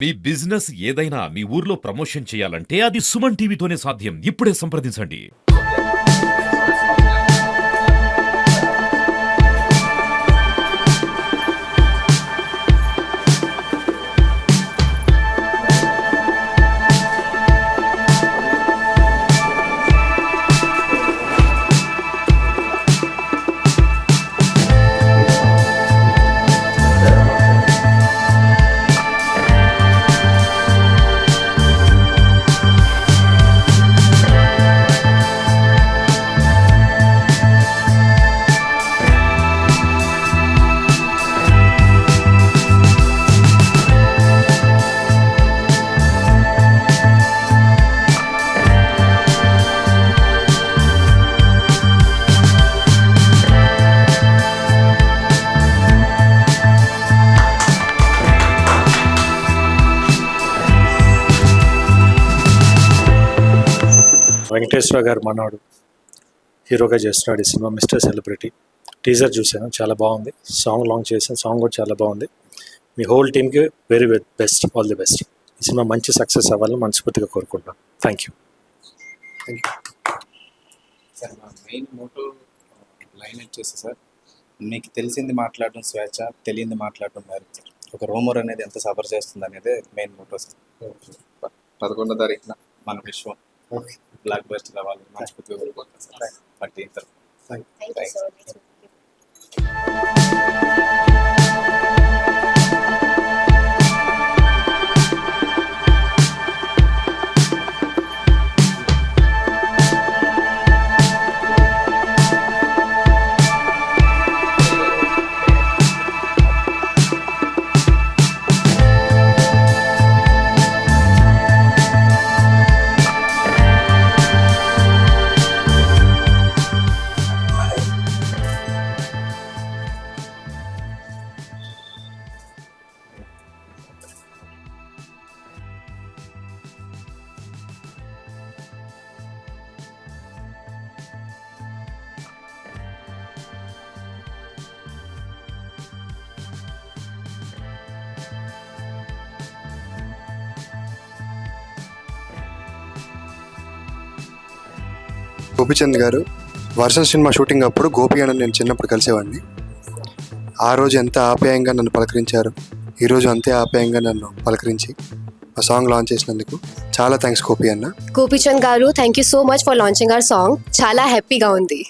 మీ business ఏదైనా మీ ఊర్లో promotion చేయాలంటే అది సుమన్ టీవీతోనే సాధ్యం. ఇప్పుడే సంప్రదించండి. వెంకటేశ్వర గారు మనోడు హీరోగా చేస్తున్నాడు ఈ సినిమా మిస్టర్ సెలబ్రిటీ. టీజర్ చూశాను, చాలా బాగుంది. సాంగ్ లాంచ్ చేశాను, సాంగ్ కూడా చాలా బాగుంది. మీ హోల్ టీమ్కి very best, all the best. ఈ సినిమా మంచి సక్సెస్ అవ్వాలని మనస్ఫూర్తిగా కోరుకుంటున్నాను. Thank you. సార్, మా మెయిన్ మోటో లైన్ వచ్చేసి సార్, మీకు తెలిసింది మాట్లాడడం స్వేచ్ఛ, తెలియంది మాట్లాడడం మ్యారేజ్. ఒక రోమర్ అనేది ఎంత సఫర్ చేస్తుంది అనేది మెయిన్ మోటో సార్. 11వ తారీఖున మన విశ్వం బ్లాక్ బస్టర్ రావాలి మనస్ఫూర్తిగా కోరుకుంటాం సార్. బట్ గోపిచంద్ గారు వర్షం సినిమా షూటింగ్ అప్పుడు గోపి అని నేను చిన్నప్పుడు కలిసేవాడిని. ఆ రోజు ఎంత ఆప్యాయంగా నన్ను పలకరించారు, ఈరోజు అంతే ఆప్యాయంగా నన్ను పలకరించి ఆ సాంగ్ లాంచ్ చేసినందుకు చాలా థ్యాంక్స్ గోపి అన్న. గోపిచంద్ గారు, thank you so much for launching hour song. చాలా హ్యాపీగా ఉంది.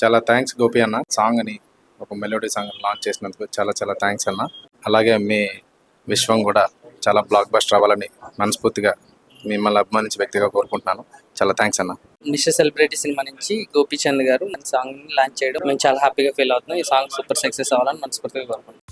చాలా థ్యాంక్స్ గోపి అన్న, సాంగ్ అని ఒక మెలోడీ సాంగ్ లాంచ్ చేసినందుకు చాలా చాలా థ్యాంక్స్ అన్న. అలాగే మీ విశ్వం కూడా చాలా బ్లాక్ బస్టర్ అవ్వాలని మనస్ఫూర్తిగా మిమ్మల్ని అభిమానించే వ్యక్తిగా కోరుకుంటున్నాను. చాలా థ్యాంక్స్ అన్న. మిస్టర్ సెలబ్రిటీ సినిమా నుంచి గోపిచంద్ గారు మన సాంగ్ లాంచ్ చేయడం మేము చాలా హ్యాపీగా ఫీల్ అవుతున్నాం. ఈ సాంగ్ సూపర్ సక్సెస్ అవ్వాలని మనస్ఫూర్తిగా కోరుకుంటున్నాం.